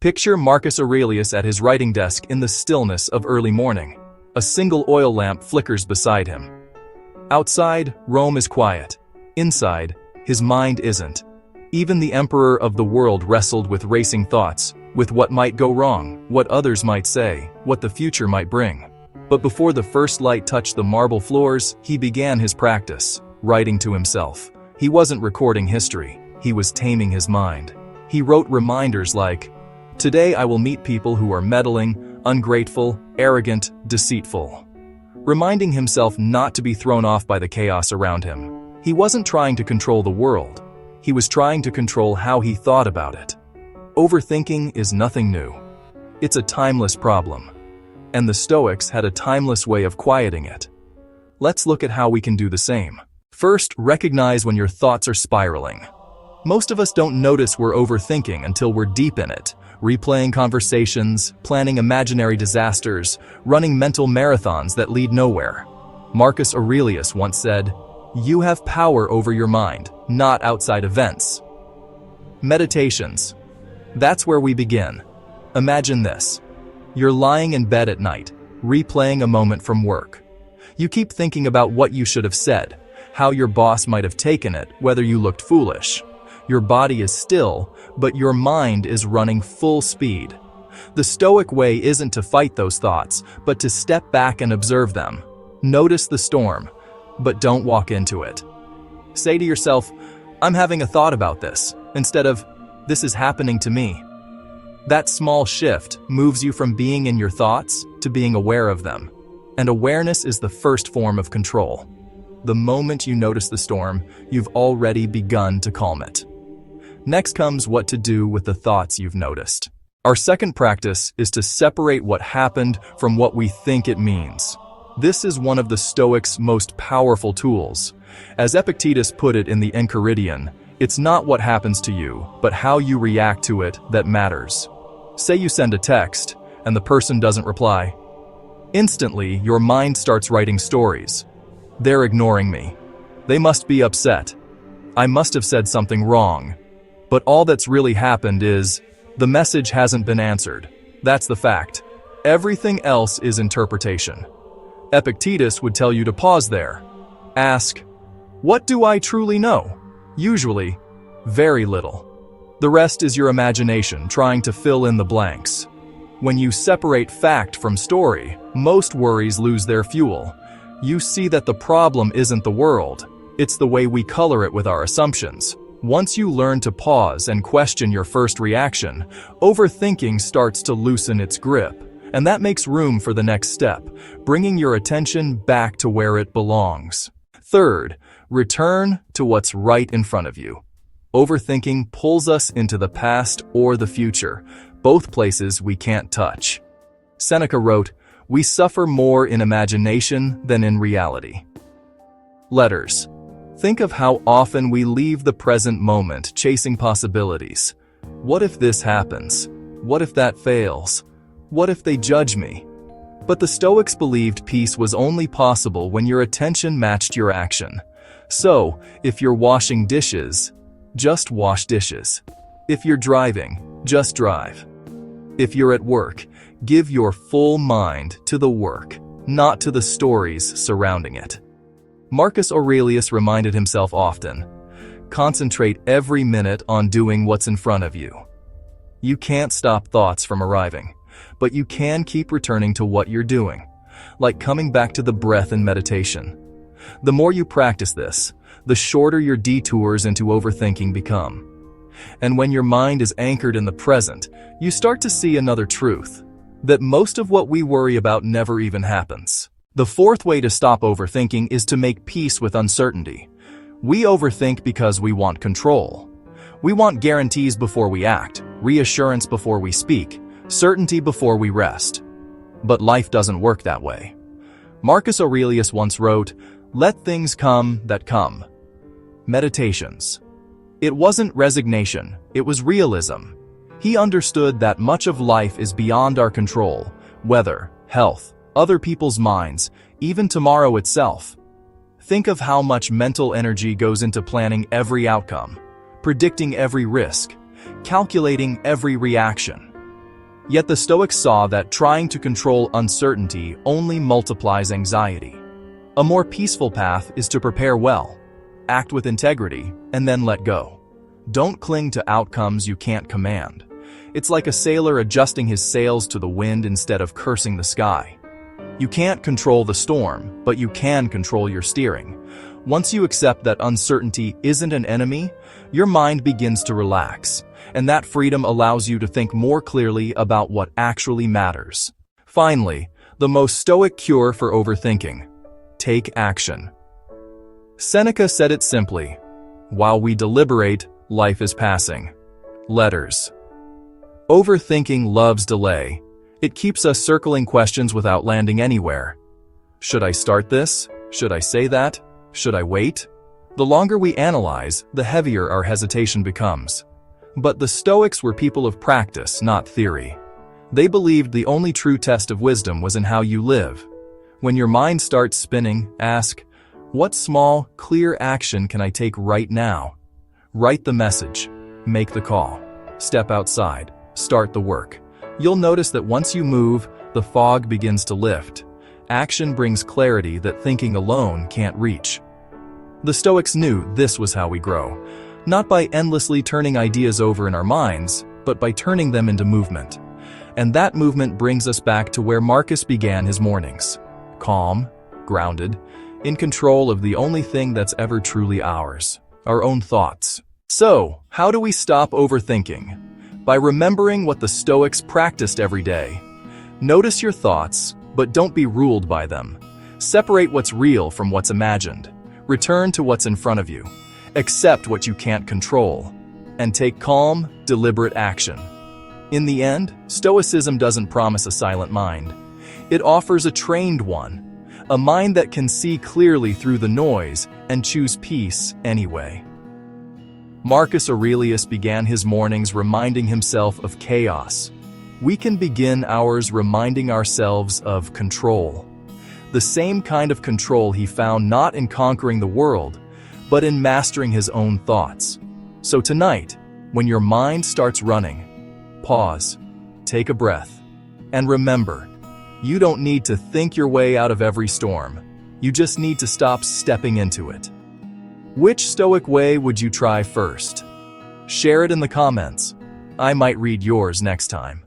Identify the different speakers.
Speaker 1: Picture Marcus Aurelius at his writing desk in the stillness of early morning. A single oil lamp flickers beside him. Outside, Rome is quiet. Inside, his mind isn't. Even the emperor of the world wrestled with racing thoughts, with what might go wrong, what others might say, what the future might bring. But before the first light touched the marble floors, he began his practice, writing to himself. He wasn't recording history, he was taming his mind. He wrote reminders like, "Today I will meet people who are meddling, ungrateful, arrogant, deceitful." Reminding himself not to be thrown off by the chaos around him. He wasn't trying to control the world. He was trying to control how he thought about it. Overthinking is nothing new. It's a timeless problem. And the Stoics had a timeless way of quieting it. Let's look at how we can do the same. First, recognize when your thoughts are spiraling. Most of us don't notice we're overthinking until we're deep in it, replaying conversations, planning imaginary disasters, running mental marathons that lead nowhere. Marcus Aurelius once said, "You have power over your mind, not outside events." Meditations. That's where we begin. Imagine this. You're lying in bed at night, replaying a moment from work. You keep thinking about what you should have said, how your boss might have taken it, whether you looked foolish. Your body is still, but your mind is running full speed. The Stoic way isn't to fight those thoughts, but to step back and observe them. Notice the storm, but don't walk into it. Say to yourself, "I'm having a thought about this," instead of, "This is happening to me." That small shift moves you from being in your thoughts to being aware of them. And awareness is the first form of control. The moment you notice the storm, you've already begun to calm it. Next comes what to do with the thoughts you've noticed. Our second practice is to separate what happened from what we think it means. This is one of the Stoics' most powerful tools. As Epictetus put it in the Enchiridion, it's not what happens to you, but how you react to it that matters. Say you send a text, and the person doesn't reply. Instantly, your mind starts writing stories. They're ignoring me. They must be upset. I must have said something wrong. But all that's really happened is, the message hasn't been answered. That's the fact. Everything else is interpretation. Epictetus would tell you to pause there. Ask, what do I truly know? Usually, very little. The rest is your imagination trying to fill in the blanks. When you separate fact from story, most worries lose their fuel. You see that the problem isn't the world, it's the way we color it with our assumptions. Once you learn to pause and question your first reaction, overthinking starts to loosen its grip, and that makes room for the next step, bringing your attention back to where it belongs. Third, return to what's right in front of you. Overthinking pulls us into the past or the future, both places we can't touch. Seneca wrote, "We suffer more in imagination than in reality." Letters. Think of how often we leave the present moment chasing possibilities. What if this happens? What if that fails? What if they judge me? But the Stoics believed peace was only possible when your attention matched your action. So, if you're washing dishes, just wash dishes. If you're driving, just drive. If you're at work, give your full mind to the work, not to the stories surrounding it. Marcus Aurelius reminded himself often, concentrate every minute on doing what's in front of you. You can't stop thoughts from arriving, but you can keep returning to what you're doing, like coming back to the breath in meditation. The more you practice this, the shorter your detours into overthinking become. And when your mind is anchored in the present, you start to see another truth, that most of what we worry about never even happens. The fourth way to stop overthinking is to make peace with uncertainty. We overthink because we want control. We want guarantees before we act, reassurance before we speak, certainty before we rest. But life doesn't work that way. Marcus Aurelius once wrote, "Let things come that come." Meditations. It wasn't resignation, it was realism. He understood that much of life is beyond our control, weather, health, other people's minds, even tomorrow itself. Think of how much mental energy goes into planning every outcome, predicting every risk, calculating every reaction. Yet the Stoics saw that trying to control uncertainty only multiplies anxiety. A more peaceful path is to prepare well, act with integrity, and then let go. Don't cling to outcomes you can't command. It's like a sailor adjusting his sails to the wind instead of cursing the sky. You can't control the storm, but you can control your steering. Once you accept that uncertainty isn't an enemy, your mind begins to relax, and that freedom allows you to think more clearly about what actually matters. Finally, the most stoic cure for overthinking: take action. Seneca said it simply: while we deliberate, life is passing. Letters. Overthinking loves delay. It keeps us circling questions without landing anywhere. Should I start this? Should I say that? Should I wait? The longer we analyze, the heavier our hesitation becomes. But the Stoics were people of practice, not theory. They believed the only true test of wisdom was in how you live. When your mind starts spinning, ask, what small, clear action can I take right now? Write the message, make the call, step outside, start the work. You'll notice that once you move, the fog begins to lift. Action brings clarity that thinking alone can't reach. The Stoics knew this was how we grow, not by endlessly turning ideas over in our minds, but by turning them into movement. And that movement brings us back to where Marcus began his mornings: calm, grounded, in control of the only thing that's ever truly ours, our own thoughts. So, how do we stop overthinking? By remembering what the Stoics practiced every day. Notice your thoughts, but don't be ruled by them. Separate what's real from what's imagined. Return to what's in front of you. Accept what you can't control. And take calm, deliberate action. In the end, Stoicism doesn't promise a silent mind. It offers a trained one, a mind that can see clearly through the noise and choose peace anyway. Marcus Aurelius began his mornings reminding himself of chaos. We can begin ours reminding ourselves of control. The same kind of control he found not in conquering the world, but in mastering his own thoughts. So tonight, when your mind starts running, pause, take a breath, and remember, you don't need to think your way out of every storm. You just need to stop stepping into it. Which Stoic way would you try first? Share it in the comments. I might read yours next time.